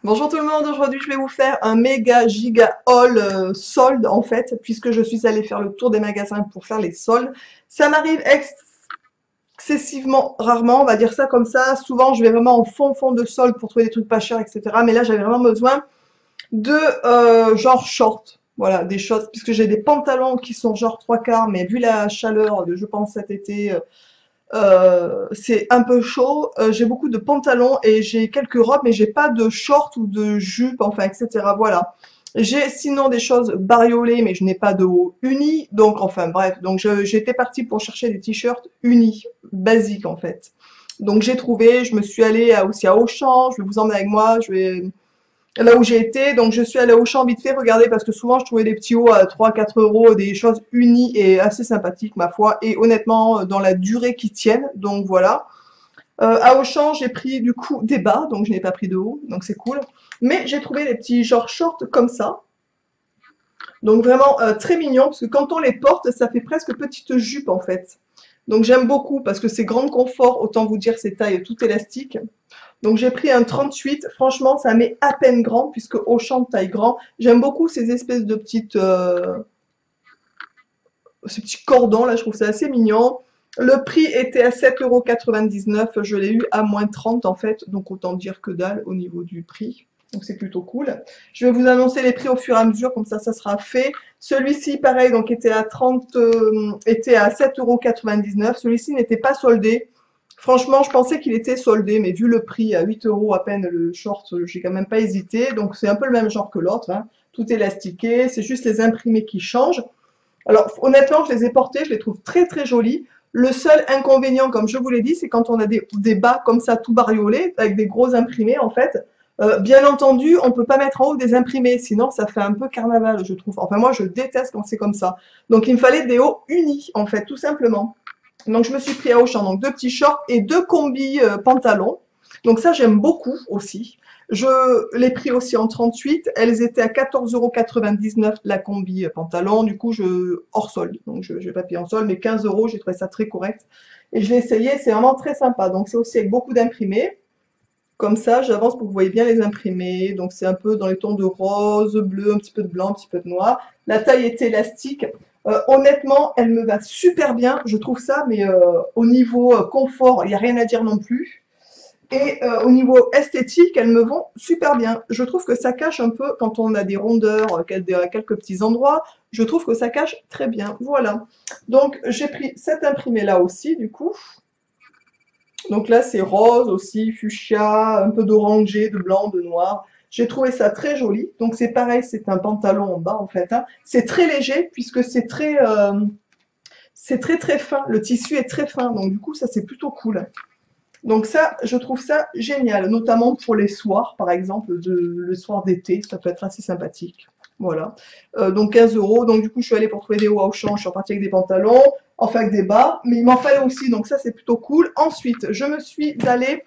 Bonjour tout le monde, aujourd'hui je vais vous faire un méga giga haul solde en fait, puisque je suis allée faire le tour des magasins pour faire les soldes. Ça m'arrive excessivement rarement, on va dire ça comme ça. Souvent je vais vraiment en fond de solde pour trouver des trucs pas chers, etc. Mais là j'avais vraiment besoin de genre short. Voilà, des choses, puisque j'ai des pantalons qui sont genre trois quarts, mais vu la chaleur de, je pense, cet été, c'est un peu chaud. J'ai beaucoup de pantalons et j'ai quelques robes, mais j'ai pas de shorts ou de jupes, enfin, etc. Voilà. J'ai sinon des choses bariolées, mais je n'ai pas de haut uni. Donc, enfin, bref. Donc, j'étais partie pour chercher des t-shirts unis, basiques, en fait. Donc, j'ai trouvé, je me suis allée aussi à Auchan, je vais vous emmener avec moi, je vais là où j'ai été. Donc je suis allée au champ vite fait regarder parce que souvent je trouvais des petits hauts à 3-4 euros, des choses unies et assez sympathiques ma foi. Et honnêtement, dans la durée qui tiennent. Donc voilà. À Auchan, j'ai pris du coup des bas, donc je n'ai pas pris de haut, donc c'est cool. Mais j'ai trouvé des petits genre shorts comme ça. Donc vraiment très mignon parce que quand on les porte, ça fait presque petite jupe en fait. Donc j'aime beaucoup parce que c'est grand confort, autant vous dire c'est taille tout élastique. Donc j'ai pris un 38, franchement ça met à peine grand puisque Auchan taille grand. J'aime beaucoup ces espèces de petites, ces petits cordons là, je trouve ça assez mignon. Le prix était à 7,99 €, je l'ai eu à moins 30 en fait, donc autant dire que dalle au niveau du prix. Donc c'est plutôt cool. Je vais vous annoncer les prix au fur et à mesure, comme ça sera fait. Celui-ci, pareil, donc était à 30, était à 7,99 €. Celui-ci n'était pas soldé. Franchement, je pensais qu'il était soldé, mais vu le prix à 8 € à peine le short, j'ai quand même pas hésité. Donc c'est un peu le même genre que l'autre, hein. Tout élastiqué, c'est juste les imprimés qui changent. Alors honnêtement, je les ai portés, je les trouve très très jolis. Le seul inconvénient, comme je vous l'ai dit, c'est quand on a des bas comme ça tout bariolés, avec des gros imprimés en fait. Bien entendu, on peut pas mettre en haut des imprimés, sinon ça fait un peu carnaval, je trouve. Enfin moi, je déteste quand c'est comme ça. Donc il me fallait des hauts unis, en fait, tout simplement. Donc je me suis pris à Auchan, donc deux petits shorts et deux combis pantalons. Donc ça, j'aime beaucoup aussi. Je les pris aussi en 38. Elles étaient à 14,99 € la combi pantalon. Du coup, hors solde. Donc, je n'ai pas payé en solde, mais 15 €. J'ai trouvé ça très correct. Et je l'ai essayé. C'est vraiment très sympa. Donc, c'est aussi avec beaucoup d'imprimés. Comme ça, j'avance pour que vous voyez bien les imprimés. Donc, c'est un peu dans les tons de rose, bleu, un petit peu de blanc, un petit peu de noir. La taille est élastique. Honnêtement, elle me va super bien. Je trouve ça, mais au niveau confort, il n'y a rien à dire non plus. Et au niveau esthétique, elles me vont super bien. Je trouve que ça cache un peu, quand on a des rondeurs, quelques petits endroits, je trouve que ça cache très bien. Voilà. Donc j'ai pris cet imprimé là aussi, du coup. Donc là c'est rose aussi, fuchsia, un peu d'orangé, de blanc, de noir. J'ai trouvé ça très joli. Donc c'est pareil, c'est un pantalon en bas en fait, hein. C'est très léger puisque c'est très très fin. Le tissu est très fin, donc du coup ça c'est plutôt cool. Donc ça, je trouve ça génial, notamment pour les soirs, par exemple, le soir d'été, ça peut être assez sympathique. Voilà. Donc 15 €. Donc du coup, je suis allée pour trouver des hauts à Auchan, je suis repartie avec des pantalons, enfin avec des bas, mais il m'en fallait aussi, donc ça c'est plutôt cool. Ensuite, je me suis allée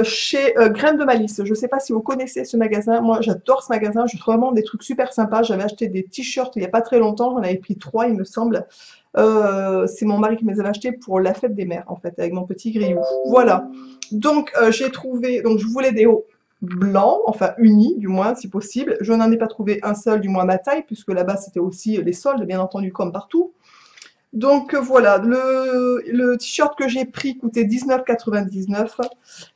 chez Graines de Malice. Je ne sais pas si vous connaissez ce magasin. Moi, j'adore ce magasin. Je trouve vraiment des trucs super sympas. J'avais acheté des t-shirts il n'y a pas très longtemps. J'en avais pris 3, il me semble. C'est mon mari qui me les avait achetés pour la fête des mères, en fait, avec mon petit grillou. Voilà. Donc, j'ai trouvé. Donc, je voulais des hauts blancs, enfin unis, du moins, si possible. Je n'en ai pas trouvé un seul, du moins à ma taille, puisque là-bas, c'était aussi les soldes, bien entendu, comme partout. Donc voilà, le t-shirt que j'ai pris coûtait 19,99 €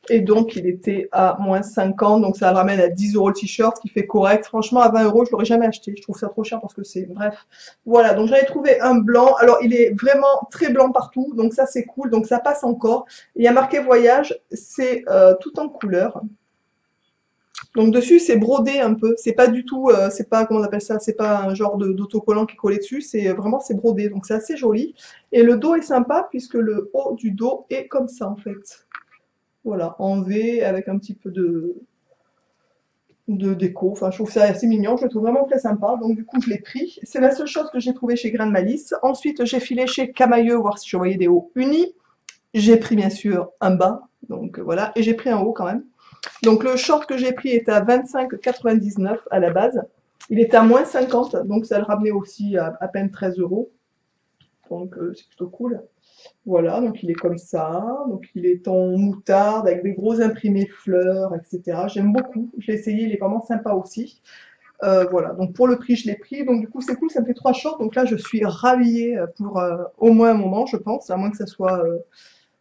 et donc il était à moins 50, donc ça ramène à 10 € le t-shirt, ce qui fait correct. Franchement, à 20 € je l'aurais jamais acheté, je trouve ça trop cher parce que c'est... Bref, voilà, donc j'avais trouvé un blanc, alors il est vraiment très blanc partout, donc ça c'est cool, donc ça passe encore. Il y a marqué voyage, c'est tout en couleur. Donc dessus c'est brodé un peu, c'est pas du tout, c'est pas comment on appelle ça, c'est pas un genre d'autocollant qui est collé dessus, c'est vraiment c'est brodé, donc c'est assez joli. Et le dos est sympa puisque le haut du dos est comme ça en fait. Voilà, en V avec un petit peu de déco. Enfin, je trouve ça assez mignon, je le trouve vraiment très sympa. Donc du coup je l'ai pris. C'est la seule chose que j'ai trouvé chez Grain de Malice. Ensuite j'ai filé chez Camailleux voir si je voyais des hauts unis. J'ai pris bien sûr un bas, donc voilà, et j'ai pris un haut quand même. Donc le short que j'ai pris était à 25,99 € à la base. Il était à moins 50, donc ça le ramenait aussi à peine 13 €. donc c'est plutôt cool. Voilà, donc il est comme ça, donc il est en moutarde avec des gros imprimés fleurs, etc. J'aime beaucoup, je l'ai essayé, il est vraiment sympa aussi. Voilà, donc pour le prix, je l'ai pris, donc du coup c'est cool, ça me fait 3 shorts, donc là je suis rhabillée pour au moins un moment, je pense, à moins que ça soit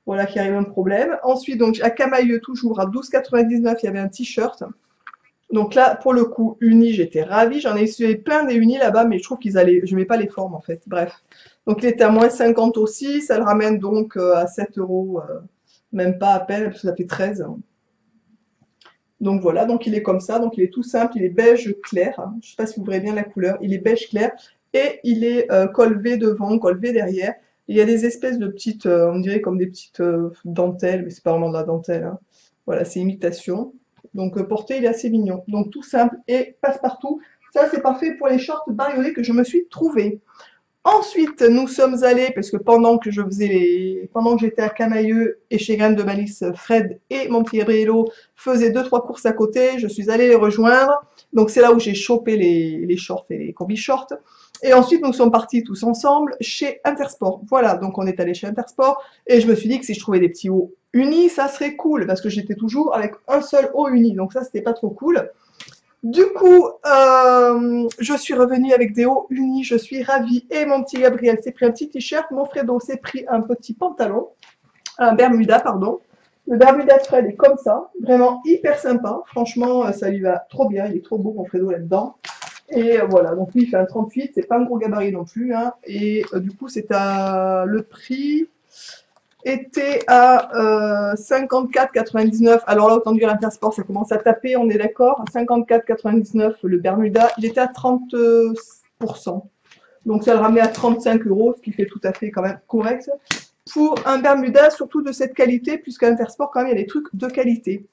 voilà, qu'il arrive un problème. Ensuite, donc à Camailleux, toujours à 12,99, il y avait un t-shirt. Donc là, pour le coup, uni, j'étais ravie. J'en ai essayé plein des unis là-bas, mais je trouve qu'ils allaient, je mets pas les formes en fait. Bref. Donc il était à moins 50 aussi. Ça le ramène donc à 7 euros, même pas à peine, parce que ça fait 13. Donc voilà, donc il est comme ça. Donc il est tout simple. Il est beige clair. Je sais pas si vous verrez bien la couleur. Il est beige clair. Et il est col V devant, col V derrière. Il y a des espèces de petites, on dirait comme des petites dentelles, mais c'est pas vraiment de la dentelle, hein. Voilà, c'est imitation. Donc porté, il est assez mignon. Donc tout simple et passe-partout. Ça, c'est parfait pour les shorts bariolés que je me suis trouvé. Ensuite, nous sommes allés, parce que pendant que j'étais à Camailleux et chez Graines de Malice, Fred et mon petit Gabriello faisaient 2-3 courses à côté. Je suis allée les rejoindre. Donc c'est là où j'ai chopé les shorts et les combi shorts. Et ensuite, nous sommes partis tous ensemble chez Intersport. Voilà, donc on est allé chez Intersport et je me suis dit que si je trouvais des petits hauts unis, ça serait cool parce que j'étais toujours avec un seul haut uni. Donc ça, c'était pas trop cool. Du coup, je suis revenue avec des hauts unis, je suis ravie. Et mon petit Gabriel s'est pris un petit t-shirt, mon Fredo s'est pris un petit pantalon, un Bermuda, pardon. Le Bermuda de Fred est comme ça, vraiment hyper sympa. Franchement, ça lui va trop bien, il est trop beau mon Fredo là-dedans. Et voilà, donc lui il fait un 38, c'est pas un gros gabarit non plus, hein. Et du coup, le prix était à 54,99. Alors là, autant dire l'Intersport, ça commence à taper, on est d'accord. 54,99 le Bermuda, il était à 30%. Donc ça le ramenait à 35 euros, ce qui fait tout à fait quand même correct. Pour un Bermuda, surtout de cette qualité, puisqu'à Intersport, quand même, il y a des trucs de qualité.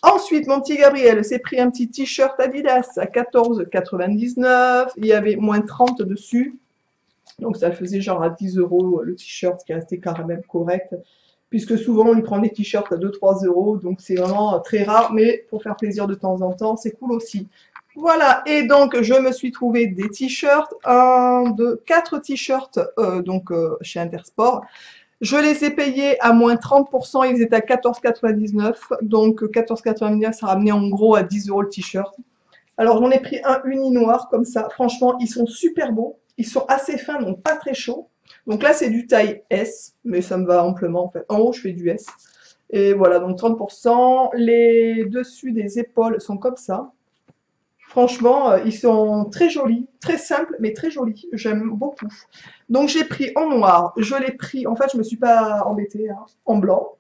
Ensuite, mon petit Gabriel s'est pris un petit t-shirt Adidas à 14,99. Il y avait moins 30 dessus. Donc ça faisait genre à 10 euros le t-shirt qui restait quand même correct. Puisque souvent on lui prend des t-shirts à 2-3 euros. Donc c'est vraiment très rare. Mais pour faire plaisir de temps en temps, c'est cool aussi. Voilà, et donc je me suis trouvé des t-shirts, 4 t-shirts chez Intersport. Je les ai payés à moins 30%, ils étaient à 14,99. Donc 14,99, ça ramenait en gros à 10 euros le t-shirt. Alors j'en ai pris un uni noir comme ça. Franchement, ils sont super beaux. Ils sont assez fins, donc pas très chauds. Donc là, c'est du taille S, mais ça me va amplement en fait. En haut, je fais du S. Et voilà, donc 30%. Les dessus des épaules sont comme ça. Franchement, ils sont très jolis, très simples, mais très jolis. J'aime beaucoup. Donc j'ai pris en noir. Je l'ai pris, en fait, je me suis pas embêtée, hein, en blanc.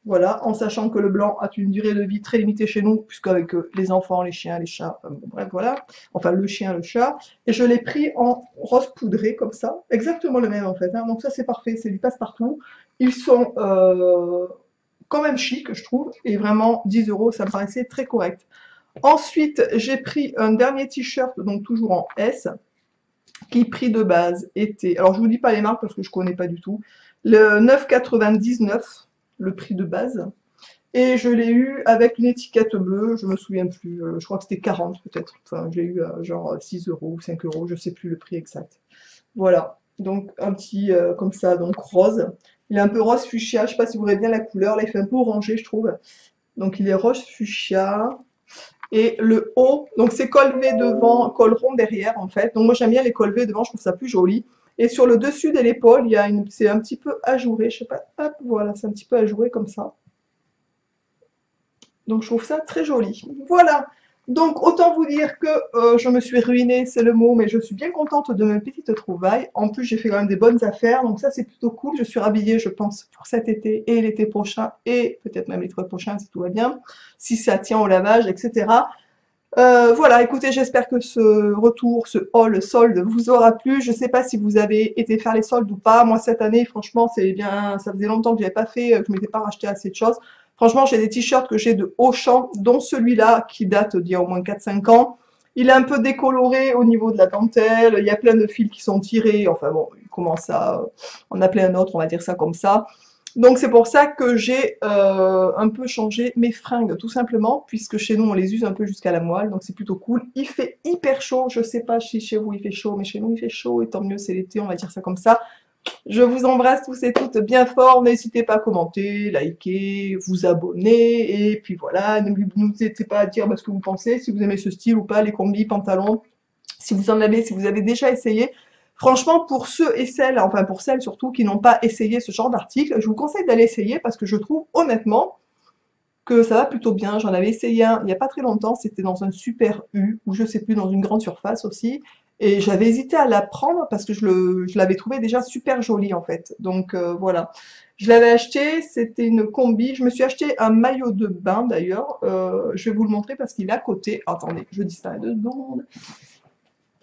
Voilà, en sachant que le blanc a une durée de vie très limitée chez nous, puisqu'avec les enfants, les chiens, les chats, enfin, bon, bref, voilà. Enfin, le chien, le chat. Et je l'ai pris en rose poudré, comme ça. Exactement le même, en fait, hein. Donc ça, c'est parfait, c'est du passe-partout. Ils sont quand même chic, je trouve. Et vraiment, 10 euros, ça me paraissait très correct. Ensuite, j'ai pris un dernier t-shirt, donc toujours en S, qui prix de base était, alors je vous dis pas les marques parce que je connais pas du tout, le 9,99, le prix de base, et je l'ai eu avec une étiquette bleue, je me souviens plus, je crois que c'était 40 peut-être, enfin je l'ai eu à genre 6 euros ou 5 euros, je sais plus le prix exact. Voilà, donc un petit comme ça, donc rose, il est un peu rose fuchsia, je sais pas si vous voyez bien la couleur, là il fait un peu orangé je trouve, donc il est rose fuchsia. Et le haut, donc c'est col V devant, col rond derrière en fait. Donc moi j'aime bien les cols V devant, je trouve ça plus joli. Et sur le dessus de l'épaule, c'est un petit peu ajouré, je sais pas, hop, voilà, c'est un petit peu ajouré comme ça. Donc je trouve ça très joli. Voilà. Donc autant vous dire que je me suis ruinée, c'est le mot, mais je suis bien contente de mes petites trouvailles. En plus j'ai fait quand même des bonnes affaires, donc ça c'est plutôt cool. Je suis rhabillée, je pense, pour cet été et l'été prochain, et peut-être même l'été prochain si tout va bien, si ça tient au lavage, etc. Voilà, écoutez, j'espère que ce retour, ce haul solde vous aura plu. Je sais pas si vous avez été faire les soldes ou pas. Moi cette année, franchement, c'est bien, ça faisait longtemps que je n'avais pas fait, que je m'étais pas racheté assez de choses. Franchement, j'ai des t-shirts que j'ai de Auchan, dont celui-là qui date d'il y a au moins 4-5 ans. Il est un peu décoloré au niveau de la dentelle, il y a plein de fils qui sont tirés, enfin bon, il commence à en appeler un autre, on va dire ça comme ça. Donc c'est pour ça que j'ai un peu changé mes fringues, tout simplement, puisque chez nous on les use un peu jusqu'à la moelle, donc c'est plutôt cool. Il fait hyper chaud, je sais pas si chez vous il fait chaud, mais chez nous il fait chaud, et tant mieux, c'est l'été, on va dire ça comme ça. Je vous embrasse tous et toutes bien fort, n'hésitez pas à commenter, liker, vous abonner, et puis voilà, n'hésitez pas à dire ce que vous pensez, si vous aimez ce style ou pas, les combis, pantalons, si vous en avez, si vous avez déjà essayé. Franchement, pour ceux et celles, enfin pour celles surtout, qui n'ont pas essayé ce genre d'article, je vous conseille d'aller essayer parce que je trouve honnêtement que ça va plutôt bien. J'en avais essayé un il n'y a pas très longtemps, c'était dans un Super U, ou je sais plus, dans une grande surface aussi. Et j'avais hésité à la prendre parce que je l'avais trouvé déjà super joli en fait. Donc voilà. Je l'avais acheté, c'était une combi. Je me suis acheté un maillot de bain d'ailleurs. Je vais vous le montrer parce qu'il est à côté. Attendez, je disparais 2 secondes.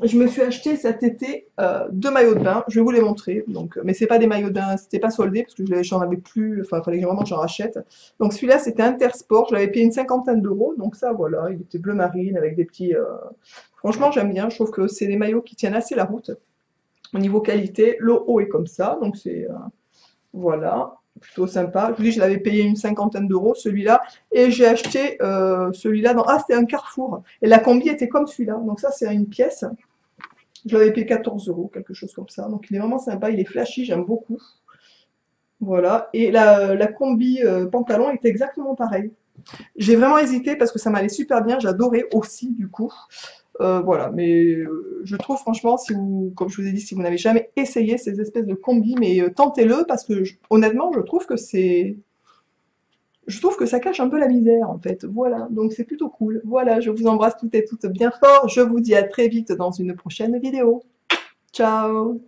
Je me suis acheté cet été 2 maillots de bain, je vais vous les montrer. Donc, mais c'est pas des maillots de bain, c'était pas soldé parce que j'en avais plus, enfin il fallait vraiment que j'en rachète. Donc celui-là c'était Intersport, je l'avais payé une cinquantaine d'euros, donc ça voilà, il était bleu marine avec des petits. Franchement j'aime bien, je trouve que c'est des maillots qui tiennent assez la route au niveau qualité. Le haut est comme ça, donc c'est voilà, plutôt sympa. Je vous dis, je l'avais payé une cinquantaine d'euros celui-là, et j'ai acheté celui-là dans. Ah, c'était un Carrefour, et la combi était comme celui-là, donc ça c'est une pièce. Je l'avais payé 14 euros, quelque chose comme ça. Donc il est vraiment sympa, il est flashy, j'aime beaucoup. Voilà. Et la combi pantalon est exactement pareil. J'ai vraiment hésité parce que ça m'allait super bien, j'adorais aussi du coup. Voilà, mais je trouve franchement, si vous, comme je vous ai dit, si vous n'avez jamais essayé ces espèces de combis, mais tentez-le parce que honnêtement, je trouve que ça cache un peu la misère en fait. Voilà, donc c'est plutôt cool. Voilà, je vous embrasse toutes et toutes bien fort. Je vous dis à très vite dans une prochaine vidéo. Ciao!